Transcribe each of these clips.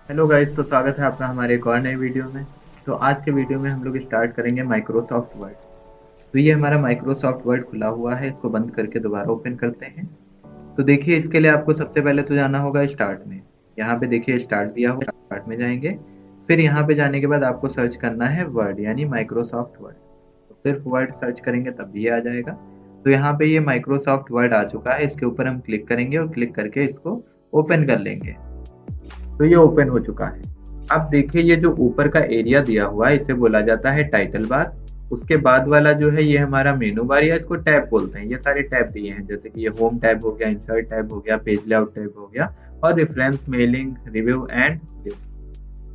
Hello guys, तो स्वागत है आपका हमारे एक और नए वीडियो में। तो आज के वीडियो में हम लोग स्टार्ट करेंगे माइक्रोसॉफ्ट वर्ड। तो ये हमारा माइक्रोसॉफ्ट वर्ड खुला हुआ है, इसको बंद करके दोबारा ओपन करते हैं। तो देखिए, इसके लिए आपको सबसे पहले तो जाना होगा स्टार्ट में। यहाँ पे देखिए स्टार्ट दिया हुआ, स्टार्ट में जाएंगे। फिर यहाँ पे जाने के बाद आपको सर्च करना है वर्ड यानी माइक्रोसॉफ्ट वर्ड। तो सिर्फ वर्ड सर्च करेंगे तब भी ये आ जाएगा। तो यहाँ पे ये माइक्रोसॉफ्ट वर्ड आ चुका है, इसके ऊपर हम क्लिक करेंगे और क्लिक करके इसको ओपन कर लेंगे। तो ये ओपन हो चुका है। अब देखिए, ये जो ऊपर का एरिया दिया हुआ है इसे बोला जाता है टाइटल बार। उसके बाद वाला जो है ये हमारा मेनू बार या इसको टैब बोलते हैं। ये सारे टैब दिए हैं, जैसे कि ये होम टैब हो गया, इंसर्ट टैब हो गया, पेज लेआउट टैब हो गया और reference, mailing, review and view.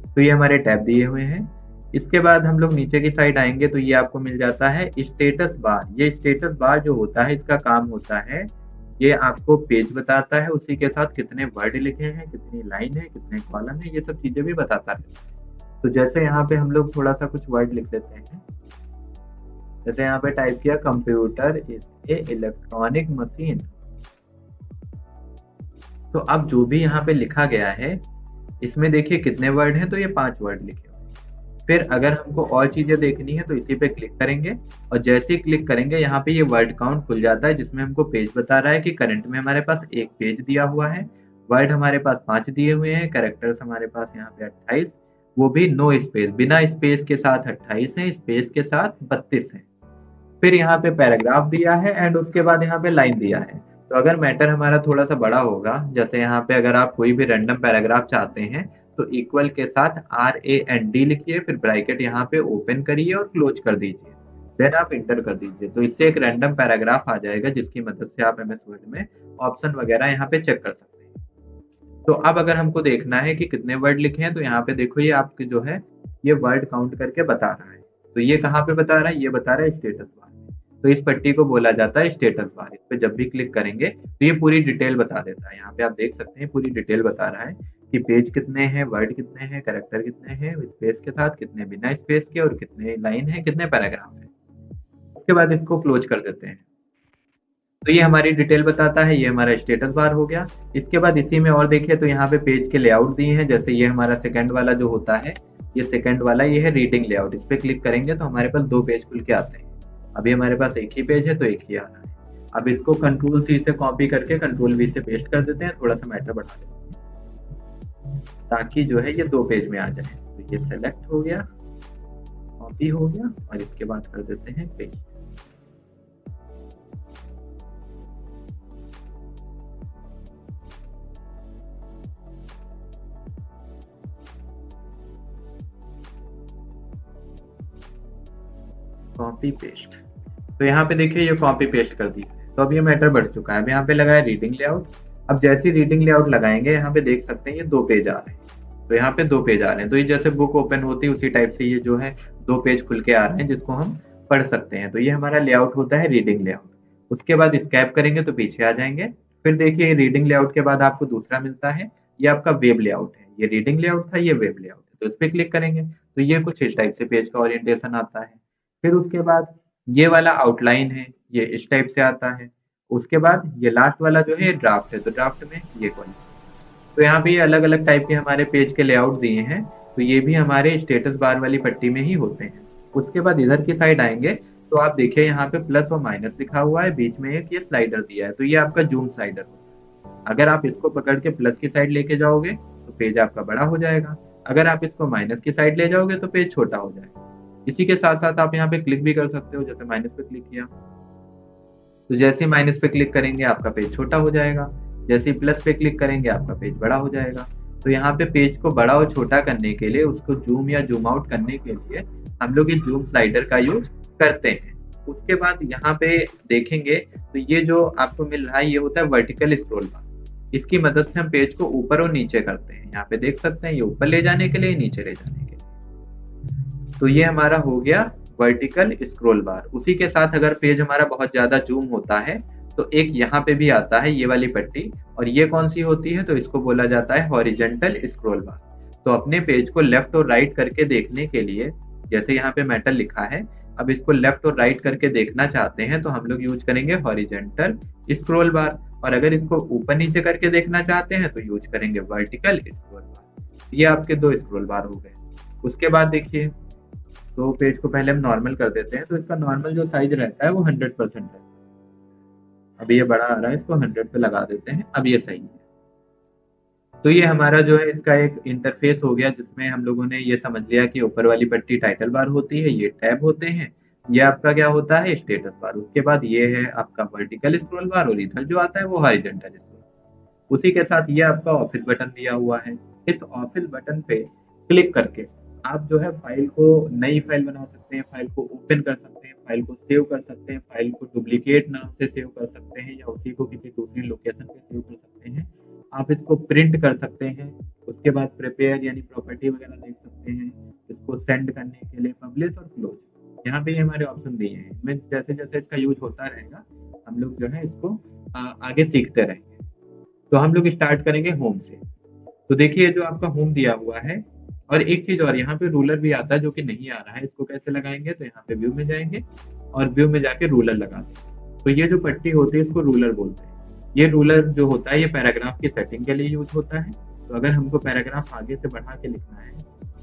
तो ये हमारे टैब दिए हुए हैं। इसके बाद हम लोग नीचे की साइड आएंगे तो ये आपको मिल जाता है स्टेटस बार। ये स्टेटस बार जो होता है इसका काम होता है, ये आपको पेज बताता है, उसी के साथ कितने वर्ड लिखे हैं, कितनी लाइन है, कितने कॉलम है, ये सब चीजें भी बताता है। तो जैसे यहाँ पे हम लोग थोड़ा सा कुछ वर्ड लिख लेते हैं। जैसे यहाँ पे टाइप किया, computer is a electronic machine. तो अब जो भी यहाँ पे लिखा गया है इसमें देखिए कितने वर्ड हैं, तो ये 5 वर्ड लिखे हुए हैं। फिर अगर हमको और चीजें देखनी है तो इसी पे क्लिक करेंगे और जैसे ही क्लिक करेंगे यहाँ पे ये वर्ड काउंट खुल जाता है, जिसमें हमको पेज बता रहा है कि करंट में हमारे पास एक पेज दिया हुआ है। वर्ड हमारे पास 5 दिए हुए हैं, कैरेक्टर्स हमारे पास यहाँ पे 28, वो भी नो स्पेस, बिना स्पेस के साथ 28 है, स्पेस के साथ 32 है। फिर यहाँ पे पैराग्राफ दिया है एंड उसके बाद यहाँ पे लाइन दिया है। तो अगर मैटर हमारा थोड़ा सा बड़ा होगा, जैसे यहाँ पे अगर आप कोई भी रैंडम पैराग्राफ चाहते हैं तो इक्वल के साथ RAND लिखिए, फिर ब्रैकेट यहाँ पे ओपन करिए और क्लोज कर दीजिए। देन आप इंटर कर दीजिए, तो इससे एक रैंडम पैराग्राफ आ जाएगा, जिसकी मदद से आप MS वर्ड में ऑप्शन वगैरह यहाँ पे चेक कर सकते हैं। तो अब अगर हमको देखना है कि कितने वर्ड लिखे हैं तो यहाँ पे देखो, ये आपके जो है ये वर्ड काउंट करके बता रहा है। तो ये कहाँ पे बता रहा है, ये बता रहा है स्टेटस बार में। तो इस पट्टी को बोला जाता है स्टेटस बार। इस पे जब भी क्लिक करेंगे तो ये पूरी डिटेल बता देता है। यहाँ पे आप देख सकते हैं पूरी डिटेल बता रहा है कि पेज कितने हैं, वर्ड कितने हैं, कैरेक्टर कितने हैं, स्पेस के साथ कितने, बिना स्पेस के, और कितने लाइन है, कितने पैराग्राफ है। उसके बाद इसको क्लोज कर देते हैं। तो ये हमारी डिटेल बताता है, ये हमारा स्टेटस बार हो गया। इसके बाद इसी में और देखिए तो यहाँ पे पेज के लेआउट दिए हैं। जैसे ये हमारा सेकंड वाला जो होता है, ये सेकंड वाला ये है रीडिंग लेआउट। इस पे क्लिक करेंगे तो हमारे पास 2 पेज खुल के आते हैं। अभी हमारे पास एक ही पेज है तो एक ही आ रहा है। अब इसको कंट्रोल C से कॉपी करके कंट्रोल V से पेस्ट कर देते हैं, थोड़ा सा मैटर बढ़ा देते हैं ताकि जो है ये 2 पेज में आ जाए। तो ये सेलेक्ट हो गया, कॉपी हो गया और इसके बाद कर देते हैं पेस्ट। Copy paste. तो यहाँ पे देखिए ये कॉपी पेस्ट कर दी। तो अब ये मैटर बढ़ चुका है। अब यहाँ पे लगा है रीडिंग लेआउट। अब जैसे ही रीडिंग लेआउट लगाएंगे यहाँ पे देख सकते हैं ये 2 पेज आ रहे हैं। तो यहाँ पे 2 पेज आ रहे हैं। तो ये जैसे बुक ओपन होती है उसी टाइप से ये जो है 2 पेज खुल के आ रहे हैं, जिसको हम पढ़ सकते हैं। तो ये हमारा लेआउट होता है रीडिंग लेआउट। उसके बाद स्कैप करेंगे तो पीछे आ जाएंगे। फिर देखिए रीडिंग लेआउट के बाद आपको दूसरा मिलता है, ये आपका वेब लेआउट है। ये रीडिंग लेआउट था, ये वेब लेआउट है। तो इस पे क्लिक करेंगे तो ये कुछ इस टाइप से पेज का ओरिएंटेशन आता है। फिर उसके बाद ये वाला आउटलाइन है, ये इस टाइप से आता है। उसके बाद ये लास्ट वाला जो है ये ड्राफ्ट है, तो ड्राफ्ट में ये क्वालिटी। तो यहाँ पे ये अलग अलग टाइप के हमारे पेज के लेआउट दिए हैं। तो ये भी हमारे स्टेटस बार वाली पट्टी में ही होते हैं। उसके बाद इधर की साइड आएंगे तो आप देखिए यहाँ पे प्लस और माइनस लिखा हुआ है, बीच में एक ये स्लाइडर दिया है, तो ये आपका जूम स्लाइडर होता है। अगर आप इसको पकड़ के प्लस की साइड लेके जाओगे तो पेज आपका बड़ा हो जाएगा। अगर आप इसको माइनस की साइड ले जाओगे तो पेज छोटा हो जाएगा। इसी के साथ साथ आप यहाँ पे क्लिक भी कर सकते हो। जैसे माइनस पे क्लिक किया तो जैसे ही माइनस पे क्लिक करेंगे आपका पेज छोटा हो जाएगा, जैसे ही प्लस पे क्लिक करेंगे आपका पेज बड़ा हो जाएगा। तो यहाँ पे पेज को बड़ा और छोटा करने के लिए, उसको जूम या जूम आउट करने के लिए हम लोग इस जूम स्लाइडर का यूज करते हैं। उसके बाद यहाँ पे देखेंगे तो ये जो आपको मिल रहा है ये होता है वर्टिकल स्क्रॉल बार। इसकी मदद से हम पेज को ऊपर और नीचे करते हैं। यहाँ पे देख सकते हैं ये ऊपर ले जाने के लिए, नीचे ले जाने के लिए। तो ये हमारा हो गया वर्टिकल स्क्रॉल बार। उसी के साथ अगर पेज हमारा बहुत ज्यादा जूम होता है तो एक यहाँ पे भी आता है ये वाली पट्टी, और ये कौन सी होती है, तो इसको बोला जाता है हॉरिजॉन्टल स्क्रॉल बार। तो अपने पेज को लेफ्ट और राइट करके देखने के लिए, जैसे यहाँ पे मेटल लिखा है, अब इसको लेफ्ट और राइट करके देखना चाहते हैं तो हम लोग यूज करेंगे हॉरिजॉन्टल स्क्रॉल बार। और अगर इसको ऊपर नीचे करके देखना चाहते हैं तो यूज करेंगे वर्टिकल स्क्रॉल बार। ये आपके 2 स्क्रॉल बार हो गए। उसके बाद देखिए, तो पेज को पहले हम नॉर्मल कर देते हैं, तो इसका नॉर्मल जो साइज रहता है वो 100% रहता है। अब ये बड़ा आ रहा है, इसको 100 पे लगा देते हैं, अब ये सही है। तो ये हमारा जो है इसका एक इंटरफेस हो गया, जिसमें हम लोगों ने ये समझ लिया कि ऊपर वाली पट्टी टाइटल बार होती है, ये टैब होते हैं, ये आपका क्या होता है स्टेटस बार। उसके बाद ये है आपका वर्टिकल स्क्रॉल बार, और इधर जो आता है वो हॉरिजॉन्टल स्क्रॉल। उसी के साथ ये आपका ऑफिस बटन दिया हुआ है। इस ऑफिस बटन पे क्लिक करके आप जो है फाइल को, नई फाइल बना सकते हैं, फाइल को ओपन कर सकते हैं, फाइल को सेव कर सकते हैं, फाइल को डुप्लीकेट नाम से सेव कर सकते हैं, या उसी को किसी दूसरी लोकेशन पे सेव कर सकते हैं। आप इसको प्रिंट कर सकते हैं। उसके बाद प्रिपेयर यानी प्रॉपर्टी वगैरह देख सकते हैं। इसको सेंड करने के लिए पब्लिश और क्लोज, यहाँ पे ये हमारे ऑप्शन दिए हैं। मैं जैसे जैसे इसका यूज होता रहेगा, हम लोग जो है इसको आगे सीखते रहेंगे। तो हम लोग स्टार्ट करेंगे होम से। तो देखिए जो आपका होम दिया हुआ है, और एक चीज और, यहाँ पे रूलर भी आता है जो कि नहीं आ रहा है। इसको कैसे लगाएंगे, तो यहाँ पे व्यू में जाएंगे और व्यू में जाके रूलर लगा देंगे। तो ये जो पट्टी होती है इसको रूलर बोलते हैं। ये रूलर जो होता है ये पैराग्राफ की सेटिंग के लिए यूज होता है। तो अगर हमको पैराग्राफ आगे से बढ़ा के लिखना है,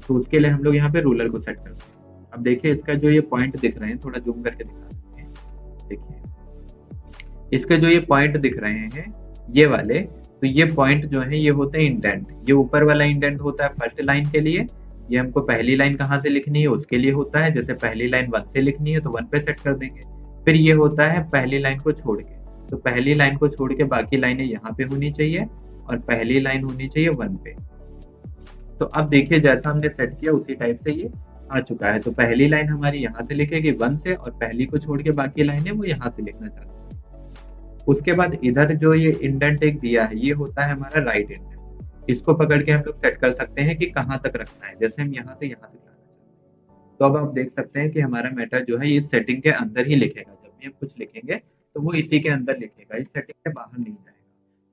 तो उसके लिए हम लोग यहाँ पे रूलर को सेट करते हैं। अब देखिए इसका जो ये पॉइंट दिख रहे हैं, थोड़ा जूम करके दिखा देते हैं। देखिए इसके जो ये पॉइंट दिख रहे हैं, ये वाले, तो ये पॉइंट जो है ये होते हैं इंडेंट। ये ऊपर वाला इंडेंट होता है फर्स्ट लाइन के लिए। ये हमको पहली लाइन कहाँ से लिखनी है उसके लिए होता है। जैसे पहली लाइन 1 से लिखनी है तो 1 पे सेट कर देंगे। फिर ये होता है पहली लाइन को छोड़ के, तो पहली लाइन को छोड़ के बाकी लाइनें यहाँ पे होनी चाहिए, और पहली लाइन होनी चाहिए 1 पे। तो अब देखिए जैसा हमने सेट किया उसी टाइप से ये आ चुका है। तो पहली लाइन हमारी यहाँ से लिखेगी 1 से, और पहली को छोड़ के बाकी लाइनें वो यहाँ से लिखना चाहते हैं। उसके बाद इधर जो ये इंडेंट एक दिया है, ये होता है हमारा राइट इंडेंट। इसको पकड़ के हम लोग सेट कर सकते हैं कि कहाँ तक रखना है। जैसे हम यहाँ से यहाँ तक लाना चाहते हैं, तो अब आप देख सकते हैं कि हमारा मैटर जो है ये सेटिंग के अंदर ही लिखेगा। जब भी हम कुछ लिखेंगे तो वो इसी के अंदर लिखेगा, इस सेटिंग के बाहर नहीं जाएगा।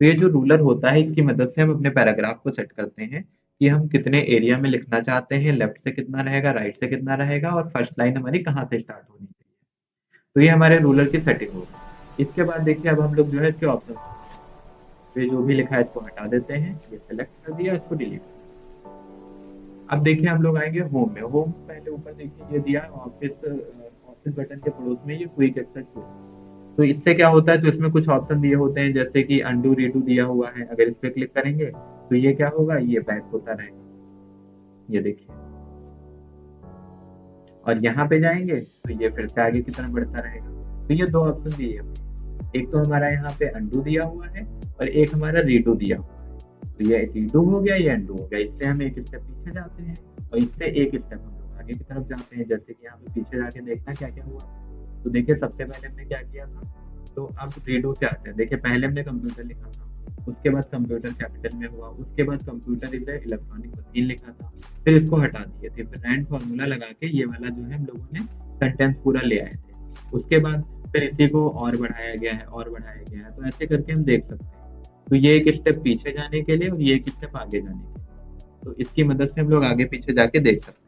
तो ये जो रूलर होता है इसकी मदद से हम अपने पैराग्राफ को सेट करते हैं कि हम कितने एरिया में लिखना चाहते हैं, लेफ्ट से कितना रहेगा, राइट से कितना रहेगा, और फर्स्ट लाइन हमारी कहाँ से स्टार्ट होनी चाहिए। तो ये हमारे रूलर की सेटिंग होगी। इसके बाद देखिए अब हम लोग जो है इसके ऑप्शन पे जो भी लिखा है इसको हटा देते हैं। ये सेलेक्ट कर दिया, इसको डिलीट कर दिया। अब देखिए हम लोग आएंगे होम में। होम पहले ऊपर देखिए ये दिया ऑफिस, ऑफिस बटन के पड़ोस में ये क्विक एक्सेस टूल। तो इससे क्या होता है, तो इसमें कुछ ऑप्शन दिए होते हैं, जैसे कि अंडू रीडू दिया हुआ है। अगर इस पे क्लिक करेंगे तो ये क्या होगा, ये बैक होता रहेगा, ये देखिए। और यहाँ पे जाएंगे तो ये फिर से आगे की तरफ बढ़ता रहेगा। तो ये 2 ऑप्शन दिए हैं। एक तो हमारा यहाँ पे अंडू दिया हुआ है, और एक हमारा रीडू दिया हुआ है। तो ये रीडू हो गया, ये अंडू हो गया। इससे हम एक स्टेप पीछे जाते हैं, और इससे एक स्टेप हम लोग आगे की तरफ जाते हैं। जैसे कि यहाँ पे पीछे जाके देखना क्या क्या हुआ। तो देखिए सबसे पहले हमने क्या किया था, तो अब रीडू से आते हैं। देखिए पहले हमने कंप्यूटर लिखा था, उसके बाद कंप्यूटर कैपिटल में हुआ, उसके बाद computer is a electronic machine लिखा था, फिर इसको हटा दिए थे, फिर एंड फॉर्मूला लगा के ये वाला जो है हम लोगों ने सेंटेंस पूरा ले आए थे। उसके बाद फिर इसी को और बढ़ाया गया है, और बढ़ाया गया है। तो ऐसे करके हम देख सकते हैं। तो ये एक स्टेप पीछे जाने के लिए और ये एक स्टेप आगे जाने के लिए, तो इसकी मदद से हम लोग आगे पीछे जाके देख सकते हैं।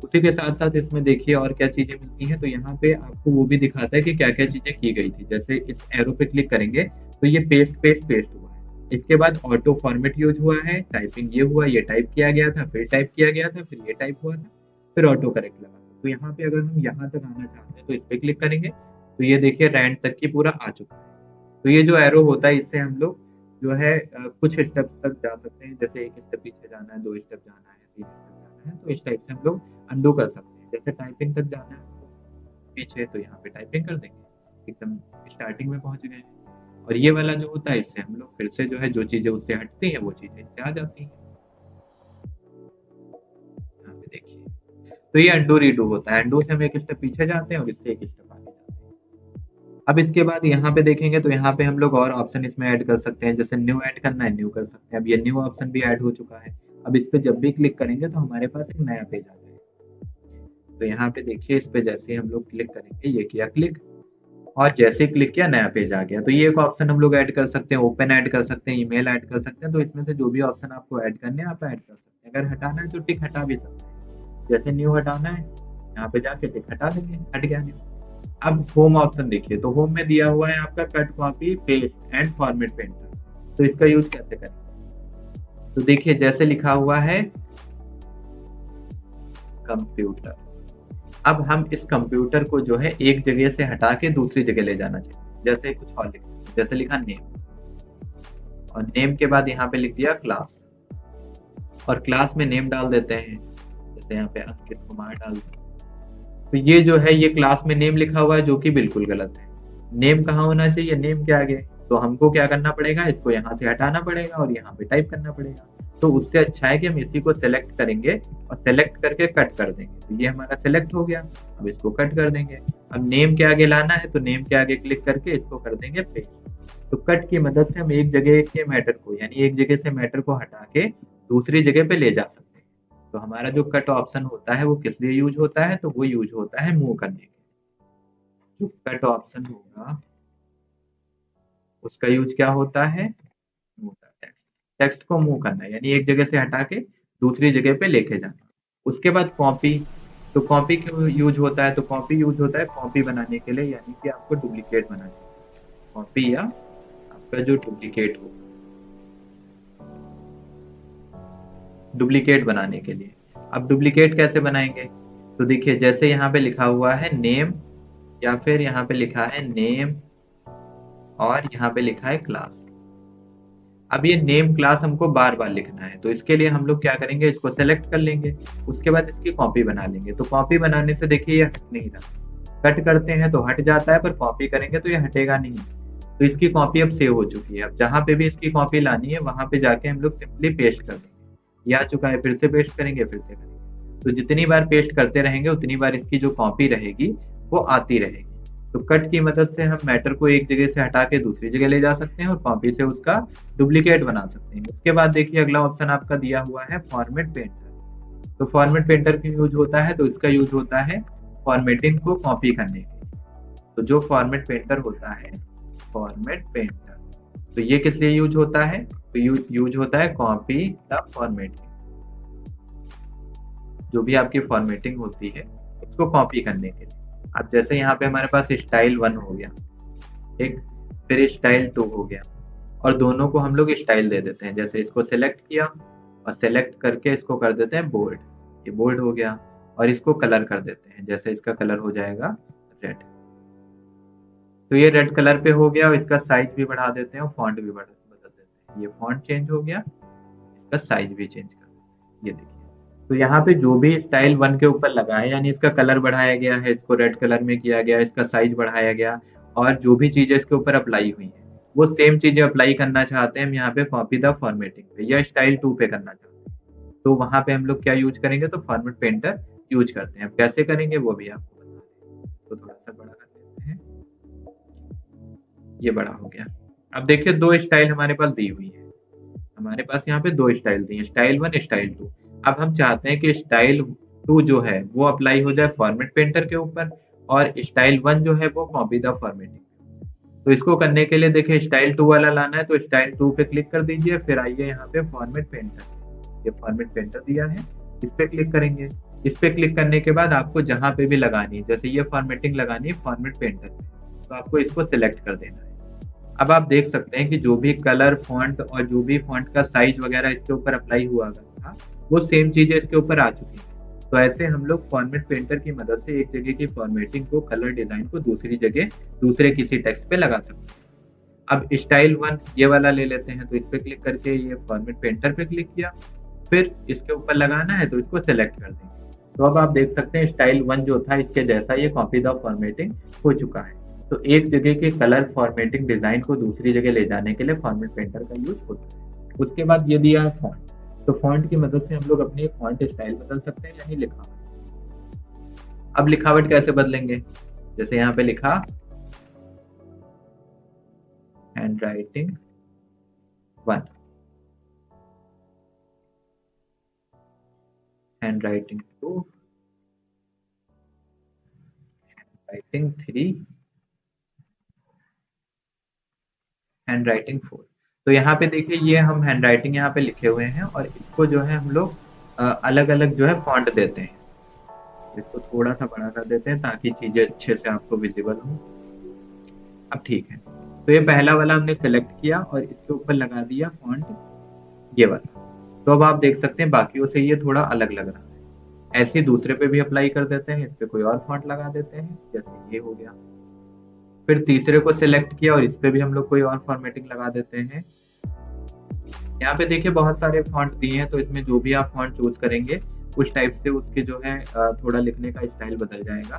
उसी के साथ साथ इसमें देखिए और क्या चीजें मिलती हैं। तो यहाँ पे आपको वो भी दिखाता है कि क्या क्या चीजें की गई थी। जैसे इस एरो पे क्लिक करेंगे तो ये पेस्ट पेस्ट पेस्ट हुआ है। इसके बाद ऑटो फॉर्मेट यूज हुआ है, टाइपिंग ये हुआ, ये टाइप किया गया था, फिर टाइप किया गया था, फिर ये टाइप हुआ था, फिर ऑटो करेक्ट लगा। तो यहाँ पे अगर हम यहाँ तक आना चाहते हैं तो इस पे क्लिक करेंगे, तो ये देखिए रैंड तक की पूरा आ चुका है। तो ये जो एरो होता है इससे हम लोग जो है कुछ स्टेप तक जा सकते हैं। जैसे एक स्टेप पीछे जाना है, 2 स्टेप जाना है, 3 स्टेप जाना है, तो इस टाइप से हम लोग अंडू कर सकते हैं। जैसे टाइपिंग तक जाना है पीछे, तो यहाँ पे टाइपिंग कर देंगे, एकदम स्टार्टिंग में पहुंच गए। और ये वाला जो होता है इससे हम लोग फिर से जो है जो चीजें उससे हटती हैं वो चीजें इससे आ जाती हैं। यहाँ पे देखिए, तो ये अंडू रीडू होता है। अंडू से हम एक स्टेप पीछे जाते हैं और इससे एक स्टेप आगे जाते हैं। अब इसके बाद यहाँ पे देखेंगे तो यहाँ पे हम लोग और ऑप्शन इसमें ऐड कर सकते हैं। जैसे न्यू ऐड करना है, न्यू कर सकते हैं। अब ये न्यू ऑप्शन भी ऐड हो चुका है। अब इस पे जब भी क्लिक करेंगे तो हमारे पास एक नया पेज आ जाएगा। तो यहाँ पे देखिए इस पे जैसे ही हम लोग क्लिक करेंगे, ये किया क्लिक, और जैसे ही क्लिक किया नया पेज आ गया। तो ये एक ऑप्शन हम लोग ऐड कर सकते हैं, ओपन ऐड कर सकते हैं, ईमेल ऐड कर सकते हैं। तो इसमें से जो भी ऑप्शन आपको ऐड करने हैं आप ऐड कर सकते हैं। अगर हटाना है तो टिक हटा भी सकते हैं। जैसे न्यू हटाना है, यहाँ पे जाके टिक हटा देंगे, हट गया न्यू। अब होम ऑप्शन देखिए, तो होम में दिया हुआ है आपका cut copy paste and format painter. तो इसका यूज कैसे करें, तो देखिए जैसे लिखा हुआ है कंप्यूटर। अब हम इस कंप्यूटर को जो है एक जगह से हटा के दूसरी जगह ले जाना चाहिए। जैसे कुछ और लिख, जैसे लिखा नेम, और नेम के बाद यहाँ पे लिख दिया क्लास, और क्लास में नेम डाल देते हैं, जैसे यहाँ पे अंकित कुमार डाल दिया। तो ये जो है ये क्लास में नेम लिखा हुआ है, जो कि बिल्कुल गलत है। नेम कहाँ होना चाहिए? नेम के आगे। तो हमको क्या करना पड़ेगा? इसको यहाँ से हटाना पड़ेगा और यहाँ पे टाइप करना पड़ेगा। तो उससे अच्छा है कि हम इसी को सेलेक्ट करेंगे और सेलेक्ट करके कट कर देंगे। तो ये हमारा सेलेक्ट हो गया। अब इसको कट कर देंगे। अब नेम के आगे लाना है तो नेम के आगे क्लिक करके इसको कर देंगे पेस्ट। तो कट की मदद से हम एक जगह के मैटर को, यानी एक जगह से मैटर को हटा के दूसरी जगह पे ले जा सकते हैं। तो हमारा जो कट ऑप्शन होता है वो किस लिए यूज होता है? तो वो यूज होता है मूव करने के। जो कट ऑप्शन होगा उसका यूज क्या होता है? मूव का टेक्स्ट, टेक्स्ट को मूव करना, यानी एक जगह से हटा के दूसरी जगह पे लेके जाना। उसके बाद कॉपी। तो कॉपी क्यों यूज होता है? तो कॉपी यूज होता है कॉपी बनाने के लिए, यानी कि आपको डुप्लीकेट बनाना है। कॉपी या आपका जो डुप्लीकेट हो, डुप्लीकेट बनाने के लिए। अब डुप्लीकेट कैसे बनाएंगे? तो देखिए जैसे यहाँ पे लिखा हुआ है नेम, या फिर यहाँ पे लिखा है नेम और यहाँ पे लिखा है क्लास। अब ये नेम क्लास हमको बार बार लिखना है, तो इसके लिए हम लोग क्या करेंगे? इसको सेलेक्ट कर लेंगे, उसके बाद इसकी कॉपी बना लेंगे। तो कॉपी बनाने से देखिए ये हट नहीं रहा। कट करते हैं तो हट जाता है, पर कॉपी करेंगे तो ये हटेगा नहीं। तो इसकी कॉपी अब सेव हो चुकी है। अब जहां पे भी इसकी कॉपी लानी है वहां पे जाके हम लोग सिंपली पेस्ट कर देंगे। ये आ चुका है, फिर से पेस्ट करेंगे, फिर से करेंगे। तो जितनी बार पेस्ट करते रहेंगे उतनी बार इसकी जो कॉपी रहेगी वो आती रहेगी। तो कट की मदद से हम मैटर को एक जगह से हटा के दूसरी जगह ले जा सकते हैं और कॉपी से उसका डुप्लीकेट बना सकते हैं। उसके बाद देखिए अगला ऑप्शन आपका दिया हुआ है फॉर्मेट पेंटर। तो फॉर्मेट पेंटर क्यों यूज होता है? तो इसका यूज होता है फॉर्मेटिंग को कॉपी करने के लिए। तो जो फॉर्मेट पेंटर होता है, फॉर्मेट पेंटर, तो ये किस लिए यूज होता है? तो यूज होता है कॉपी द फॉर्मेटिंग। जो भी आपकी फॉर्मेटिंग होती है उसको कॉपी करने के लिए। अब जैसे यहाँ पे हमारे पास स्टाइल 1 हो गया, ठीक, फिर स्टाइल 2 हो गया, और दोनों को हम लोग स्टाइल दे देते हैं। जैसे इसको सेलेक्ट किया और सेलेक्ट करके इसको कर देते हैं बोल्ड, ये बोल्ड हो गया। और इसको कलर कर देते हैं, जैसे इसका कलर हो जाएगा रेड। तो ये रेड कलर पे हो गया, और इसका साइज भी बढ़ा देते हैं और फॉन्ट भी बदल देते हैं। ये फॉन्ट चेंज हो गया, इसका साइज भी चेंज कर देते हैं। ये देखिए, तो यहाँ पे जो भी स्टाइल 1 के ऊपर लगा है, यानी इसका कलर बढ़ाया गया है, इसको रेड कलर में किया गया, इसका साइज बढ़ाया गया, और जो भी चीजें इसके ऊपर अप्लाई हुई है वो सेम चीजें अप्लाई करना चाहते हैं हम यहाँ पे कॉपी द फॉर्मेटिंग पे, या स्टाइल 2 पे करना चाहते हैं। तो वहां पे हम लोग क्या यूज करेंगे? तो फॉर्मेट पेंटर यूज करते हैं। अब कैसे करेंगे वो भी आपको बता दें। तो थोड़ा सा बड़ा कर देते हैं, ये बड़ा हो गया। अब देखिए दो स्टाइल हमारे पास दी हुई है। हमारे पास यहाँ पे दो स्टाइल दी है, स्टाइल 1, स्टाइल 2। अब हम चाहते हैं कि स्टाइल 2 जो है वो अप्लाई हो जाए फॉर्मेट पेंटर के ऊपर, और स्टाइल 1 जो है वो कॉपी द फॉर्मेटिंग। तो इसको करने के लिए देखिए स्टाइल 2 वाला लाना है, तो स्टाइल 2 पे क्लिक कर दीजिए, फिर आइए यहाँ पे फॉर्मेट पेंटर, ये फॉर्मेट पेंटर दिया है, इस पे क्लिक करेंगे। इस पे क्लिक करने के बाद आपको जहां पे भी लगानी है, जैसे ये फॉर्मेटिंग लगानी है फॉर्मेट पेंटर पे, तो आपको इसको सिलेक्ट कर देना है। अब आप देख सकते हैं कि जो भी कलर, फॉन्ट और जो भी फॉन्ट का साइज वगैरह इसके ऊपर अप्लाई हुआ था वो सेम चीजें इसके ऊपर आ चुकी हैं। तो ऐसे हम लोग फॉर्मेट पेंटर की मदद से एक जगह की फॉर्मेटिंग को, कलर डिजाइन को दूसरी जगह दूसरे किसी टेक्स्ट पे लगा सकते हैं। अब स्टाइल 1 ये वाला ले लेते हैं, तो इस पे क्लिक करके ये फॉर्मेट पेंटर पे क्लिक किया, फिर इसके ऊपर लगाना है तो इसको सेलेक्ट कर देंगे। तो अब आप देख सकते हैं स्टाइल 1 जो था इसके जैसा ये कॉपी द फॉर्मेटिंग हो चुका है। तो एक जगह के कलर फॉर्मेटिंग डिजाइन को दूसरी जगह ले जाने के लिए फॉर्मेट पेंटर का यूज होता है। उसके बाद ये दिया है फॉन्ट। तो फॉन्ट की मदद से हम लोग अपनी फॉन्ट स्टाइल बदल सकते हैं, यानी लिखावट। अब लिखावट कैसे बदलेंगे? जैसे यहाँ पे लिखा hand writing 1, hand writing 2, writing 3, hand writing 4। तो यहाँ पे देखिए ये हम हैंड राइटिंग यहाँ पे लिखे हुए हैं, और इसको जो है हम लोग अलग अलग जो है फॉन्ट देते हैं। इसको थोड़ा सा बड़ा कर देते हैं ताकि चीजें अच्छे से आपको विजिबल हो। अब ठीक है, तो ये पहला वाला हमने सेलेक्ट किया और इसके ऊपर लगा दिया फॉन्ट ये वाला। तो अब आप देख सकते हैं बाकियों से ये थोड़ा अलग लग रहा है। ऐसे ही दूसरे पे भी अप्लाई कर देते हैं, इस पे कोई और फॉन्ट लगा देते हैं, जैसे ये हो गया। फिर तीसरे को सिलेक्ट किया और इस पे भी हम लोग कोई और फॉर्मेटिंग लगा देते हैं। यहाँ पे देखिए बहुत सारे फॉन्ट दिए हैं, तो इसमें जो भी आप फॉन्ट चूज करेंगे उस टाइप से उसके जो है थोड़ा लिखने का स्टाइल बदल जाएगा।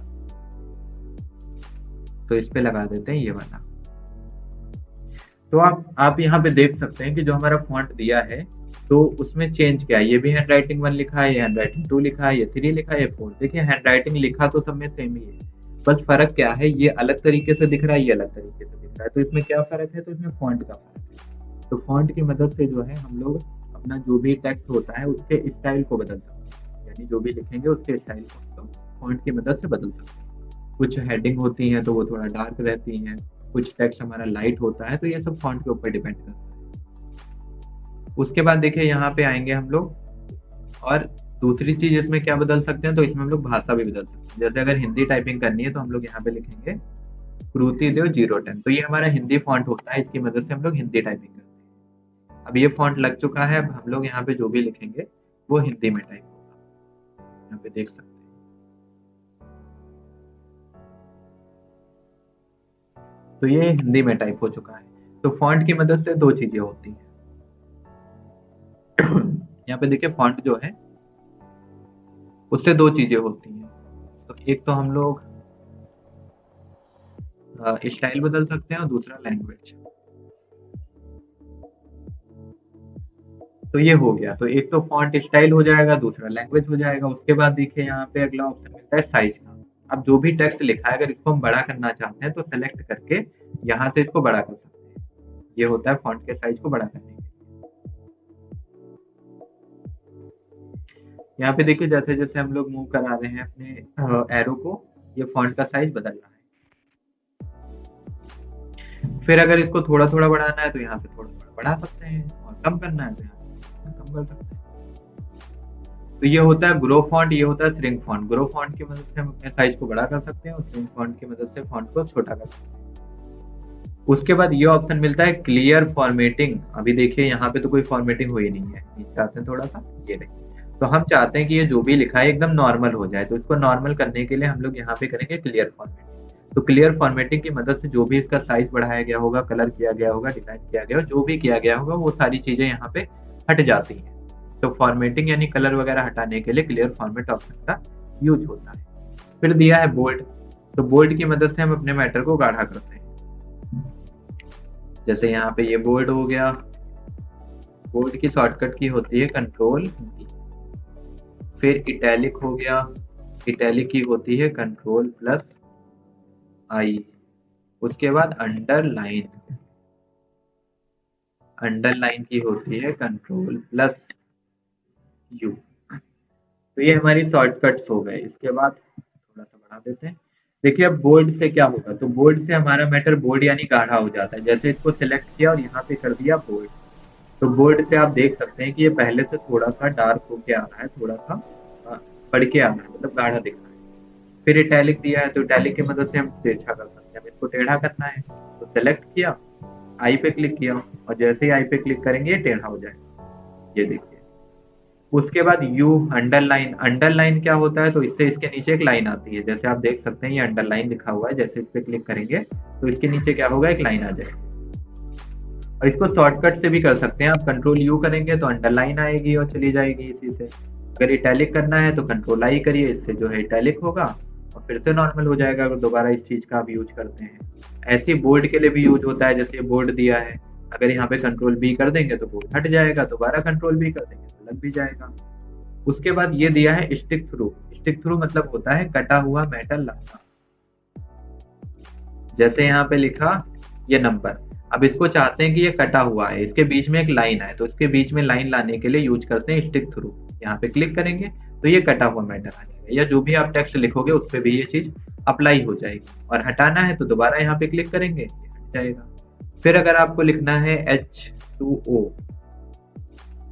तो इस पे लगा देते हैं ये वाला। तो आप यहाँ पे देख सकते हैं कि जो हमारा फॉन्ट दिया है तो उसमें चेंज क्या है। ये भी हैंड राइटिंग 1 लिखा है, ये हैंड राइटिंग 2 लिखा है, ये 3 लिखा है, ये 4। देखिए हैंड राइटिंग लिखा तो सब में सेम ही है, बस फर्क क्या है, ये अलग तरीके से दिख रहा है, ये अलग तरीके से दिख रहा है। तो इसमें क्या फर्क है, तो इसमें फॉन्ट का फर्क है। तो फॉन्ट की मदद से जो है हम लोग अपना जो भी टेक्स्ट होता है उसके स्टाइल को बदल सकते हैं, यानी जो भी लिखेंगे उसके स्टाइल को हम लोग फॉन्ट की मदद से बदल सकते हैं। कुछ हेडिंग होती हैं तो वो थोड़ा डार्क रहती हैं, कुछ टेक्स्ट हमारा लाइट होता है, तो ये सब फॉन्ट के ऊपर डिपेंड करता है। उसके बाद देखिए यहाँ पे आएंगे हम लोग, और दूसरी चीज इसमें क्या बदल सकते हैं, तो इसमें हम लोग भाषा भी बदल सकते हैं। जैसे अगर हिंदी टाइपिंग करनी है तो हम लोग यहाँ पे लिखेंगे कृतिदेव 010, तो ये हमारा हिंदी फॉन्ट होता है, इसकी मदद से हम लोग हिंदी टाइपिंग करते हैं। अब ये फॉन्ट लग चुका है, अब हम लोग यहाँ पे जो भी लिखेंगे वो हिंदी में टाइप होगा, यहाँ पे देख सकते हैं। तो ये हिंदी में टाइप हो चुका है। तो फॉन्ट की मदद से दो चीजें होती हैं। यहाँ पे देखिए फॉन्ट जो है उससे दो चीजें होती हैं। तो एक तो हम लोग स्टाइल बदल सकते हैं और दूसरा लैंग्वेज। तो ये हो गया, तो एक तो फॉन्ट स्टाइल हो जाएगा, दूसरा लैंग्वेज हो जाएगा। उसके बाद देखिए यहाँ पे अगला ऑप्शन मिलता है साइज का। अब जो भी टेक्स्ट लिखा है अगर इसको हम बड़ा करना चाहते हैं तो सेलेक्ट करके यहाँ से इसको बड़ा कर सकते हैं। ये होता है फॉन्ट के साइज को बड़ा करने के लिए। यहाँ पे देखिए जैसे जैसे हम लोग मूव करा रहे हैं अपने एरो को, ये फॉन्ट का साइज बदल रहा है। फिर अगर इसको थोड़ा थोड़ा बढ़ाना है तो यहाँ से थोड़ा थोड़ा बढ़ा सकते हैं, और कम करना है तो यहाँ से कम कर सकते हैं। तो ये होता है ग्रो फॉन्ट, ये होता है श्रिंक फॉन्ट। ग्रो फॉन्ट की मदद से हम अपने साइज को बड़ा कर सकते हैं और श्रिंक फॉन्ट की मदद से फॉन्ट को छोटा कर सकते हैं। उसके बाद ये ऑप्शन मिलता है क्लियर फॉर्मेटिंग। अभी देखिए यहाँ पे तो कोई फॉर्मेटिंग हुई नहीं है, नीचे आते हैं थोड़ा सा, ये देखिए। तो हम चाहते हैं कि ये जो भी लिखा है एकदम नॉर्मल हो जाए, तो इसको नॉर्मल करने के लिए हम लोग यहाँ पे करेंगे क्लियर फॉर्मेटिंग। तो क्लियर फॉर्मेटिंग की मदद से जो भी इसका साइज बढ़ाया गया होगा, कलर किया गया होगा, डिजाइन किया गया होगा, जो भी किया गया होगा वो सारी चीजें यहाँ पे हट जाती हैं। तो फॉर्मेटिंग यानी कलर वगैरह हटाने के लिए क्लियर फॉर्मेट ऑप्शन का यूज होता है। फिर दिया है बोल्ड। तो बोल्ड की मदद से हम अपने मैटर को गाढ़ा करते हैं। जैसे यहाँ पे ये बोल्ड हो गया। बोल्ड की शॉर्टकट की होती है कंट्रोल D। फिर इटैलिक हो गया। इटैलिक की होती है कंट्रोल प्लस I। उसके बाद अंडरलाइन। अंडरलाइन की होती है कंट्रोल प्लस U। तो ये हमारी शॉर्टकट्स हो गए। इसके बाद थोड़ा सा बढ़ा देते हैं। देखिए अब बोल्ड से क्या होगा, तो बोल्ड से हमारा मैटर बोल्ड यानी गाढ़ा हो जाता है। जैसे इसको सिलेक्ट किया और यहाँ पे कर दिया बोल्ड, तो बोल्ड से आप देख सकते हैं कि ये पहले से थोड़ा सा डार्क होके आ रहा है, थोड़ा सा बढ़ के आ रहा है, मतलब गाढ़ा दिख रहा है। फिर इटैलिक दिया है, तो इटैलिक की मदद से हम तिरछा कर सकते हैं। हम इसको टेढ़ा करना है तो सेलेक्ट किया, आई पे क्लिक किया, और जैसे ही आई पे क्लिक करेंगे ये टेढ़ा हो जाएगा, ये देखिए। उसके बाद यू अंडरलाइन। अंडरलाइन क्या होता है, तो इससे इसके नीचे एक लाइन आती है, जैसे आप देख सकते हैं ये अंडरलाइन लिखा हुआ है। जैसे इस पे क्लिक करेंगे तो इसके नीचे क्या होगा, एक लाइन आ जाएगी। और इसको शॉर्टकट से भी कर सकते हैं आप, कंट्रोल यू करेंगे तो अंडरलाइन आएगी और चली जाएगी इसी से। अगर इटैलिक करना है तो कंट्रोल आई करिए, इससे जो है इटैलिक होगा और फिर से नॉर्मल हो जाएगा अगर दोबारा इस चीज का आप यूज करते हैं। ऐसे बोर्ड के लिए भी यूज होता है, जैसे बोर्ड दिया है, अगर यहाँ पे कंट्रोल बी कर देंगे तो बोर्ड हट जाएगा, दोबारा कंट्रोल बी कर देंगे तो लग भी जाएगा। उसके बाद ये दिया है स्टिक थ्रू। स्टिक थ्रू मतलब होता है कटा हुआ मेटल लाना। जैसे यहाँ पे लिखा ये नंबर, अब इसको चाहते हैं कि ये कटा हुआ है, इसके बीच में एक लाइन है, तो इसके बीच में लाइन लाने के लिए यूज करते हैं स्टिक थ्रू। यहाँ पे क्लिक करेंगे तो ये कटा हुआ मैटर आ जाएगा, या जो भी आप टेक्स्ट लिखोगे उस पर भी ये चीज अप्लाई हो जाएगी। और हटाना है तो दोबारा यहाँ पे क्लिक करेंगे, ये हट जाएगा। फिर अगर आपको लिखना है H2O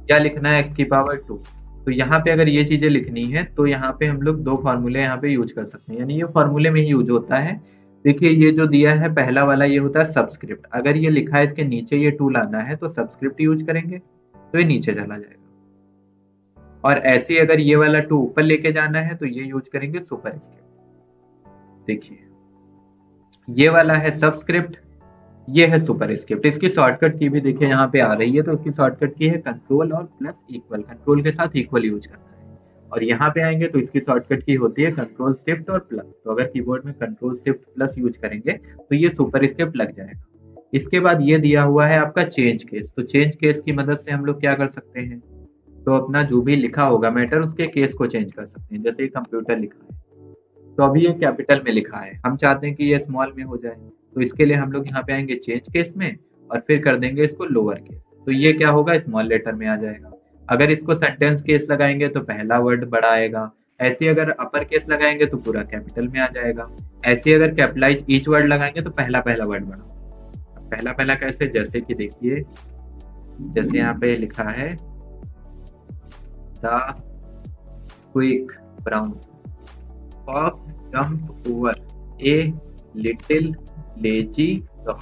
या लिखना है x⁻², तो यहाँ पे अगर ये चीजें लिखनी है तो यहाँ पे हम लोग दो फार्मूले यहाँ पे यूज कर सकते हैं, यानी ये फार्मूले में ही यूज होता है। देखिए ये जो दिया है पहला वाला ये होता है सबस्क्रिप्ट। अगर ये लिखा है इसके नीचे ये 2 लाना है तो सबस्क्रिप्ट यूज करेंगे तो ये नीचे चला जाएगा। और ऐसे ही अगर ये वाला 2 ऊपर लेके जाना है तो ये यूज करेंगे सुपरस्क्रिप्ट। देखिए ये वाला है सबस्क्रिप्ट, ये है सुपरस्क्रिप्ट। इसकी शॉर्टकट की भी देखिए यहाँ पे आ रही है, तो इसकी शॉर्टकट की है कंट्रोल और प्लस इक्वल, कंट्रोल के साथ इक्वल यूज करना है। और यहाँ पे आएंगे तो इसकी शॉर्टकट की होती है कंट्रोल शिफ्ट और प्लस। तो अगर कीबोर्ड में कंट्रोल शिफ्ट प्लस यूज करेंगे तो ये सुपरस्क्रिप्ट लग जाएगा। इसके बाद ये दिया हुआ है आपका चेंज केस। तो चेंज केस की मदद से हम लोग क्या कर सकते हैं, तो अपना जो भी लिखा होगा मैटर उसके केस को चेंज कर सकते हैं। जैसे कंप्यूटर लिखा है तो अभी ये कैपिटल में लिखा है, हम चाहते हैं कि ये स्मॉल में हो जाए, तो इसके लिए हम लोग यहाँ पे आएंगे चेंज केस में और फिर कर देंगे इसको लोअर केस। तो ये क्या होगा, स्मॉल लेटर में आ जाएगा। अगर इसको सेंटेंस केस लगाएंगे तो पहला वर्ड बड़ा आएगा। ऐसे अगर अपर केस लगाएंगे तो पूरा कैपिटल में आ जाएगा। ऐसे अगर कैपिटलाइज ईच वर्ड लगाएंगे तो पहला पहला वर्ड बड़ा। पहला पहला कैसे, जैसे कि देखिए, जैसे यहाँ पे लिखा है the quick brown fox jumped over a little lazy dog।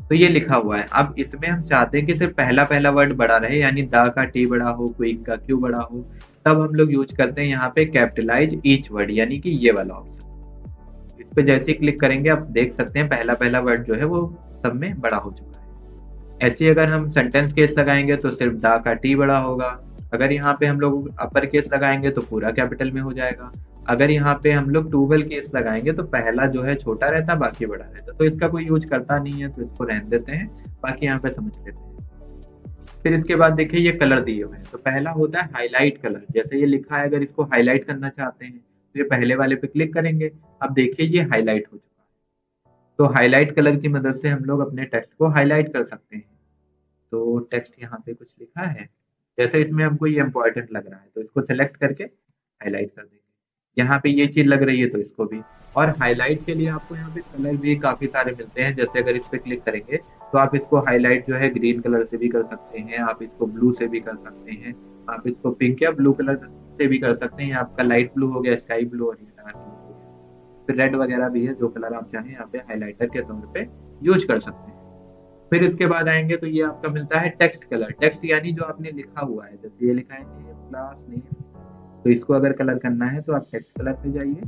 तो ये लिखा हुआ है। अब इसमें हम चाहते हैं कि सिर्फ पहला पहला वर्ड बड़ा रहे, यानी दा का टी बड़ा हो, क्विक का क्यू बड़ा हो। तब हम लोग यूज करते हैं यहाँ पे कैपिटलाइज ईच वर्ड, यानी कि ये वाला ऑप्शन। इस पे जैसे ही क्लिक करेंगे आप देख सकते हैं पहला पहला वर्ड जो है वो सब में बड़ा हो चुका है। ऐसे अगर हम सेंटेंस केस लगाएंगे तो सिर्फ दा का टी बड़ा होगा। अगर यहाँ पे हम लोग अपर केस लगाएंगे तो पूरा कैपिटल में हो जाएगा। अगर यहाँ पे हम लोग टूगल केस लगाएंगे तो पहला जो है छोटा रहता, बाकी बड़ा रहता। तो इसका कोई यूज करता नहीं है तो इसको रहने देते हैं, बाकी यहाँ पे समझ लेते हैं। फिर इसके बाद देखिए ये कलर दिए हुए हैं। तो पहला होता है हाईलाइट कलर। जैसे ये लिखा है, अगर इसको हाईलाइट करना चाहते हैं तो ये पहले वाले पे क्लिक करेंगे। अब देखिए ये हाईलाइट हो चुका है। तो हाईलाइट कलर की मदद से हम लोग अपने टेक्स्ट को हाईलाइट कर सकते हैं। तो टेक्स्ट यहाँ पे कुछ लिखा है, जैसे इसमें हमको ये इंपॉर्टेंट लग रहा है तो इसको सिलेक्ट करके हाईलाइट कर देंगे। यहाँ पे ये चीज लग रही है तो इसको भी। और हाईलाइट के लिए आपको यहाँ पे कलर भी काफी सारे मिलते हैं। जैसे अगर इस पे क्लिक करेंगे तो आप इसको हाईलाइट जो है ग्रीन कलर से भी कर सकते हैं, आप इसको ब्लू से भी कर सकते हैं, आप इसको पिंक या ब्लू कलर से भी कर सकते हैं। आपका लाइट ब्लू हो गया, स्काई ब्लू और ये डार्क ब्लू हो गया। फिर रेड वगैरह भी है, जो कलर आप चाहें यहाँ पे हाईलाइटर के तौर पे यूज कर सकते हैं। फिर इसके बाद आएंगे तो ये आपका मिलता है टेक्स्ट कलर। टेक्स्ट यानी जो आपने लिखा हुआ है, जैसे ये लिखा है नेम क्लास नेम, तो इसको अगर कलर करना है तो आप टेक्स्ट कलर पे जाइए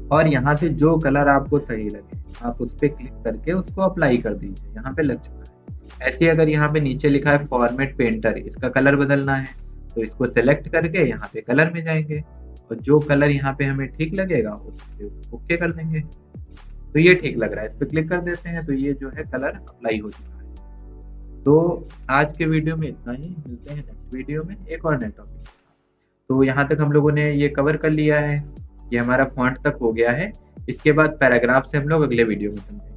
और यहाँ से जो कलर आपको सही लगे आप उस पर क्लिक करके उसको अप्लाई कर दीजिए। यहाँ पे लग चुका है। ऐसे अगर यहाँ पे नीचे लिखा है फॉर्मेट पेंटर, इसका कलर बदलना है तो इसको सेलेक्ट करके यहाँ पे कलर में जाएंगे और जो कलर यहाँ पे हमें ठीक लगेगा उसको ओके कर देंगे। तो ये ठीक लग रहा है, इस पर क्लिक कर देते हैं तो ये जो है कलर अप्लाई हो चुका है। तो आज के वीडियो में इतना ही, मिलते हैं नेक्स्ट वीडियो में एक और नए टॉपिक। तो यहाँ तक हम लोगों ने ये कवर कर लिया है, ये हमारा फॉन्ट तक हो गया है। इसके बाद पैराग्राफ से हम लोग अगले वीडियो में समझेंगे।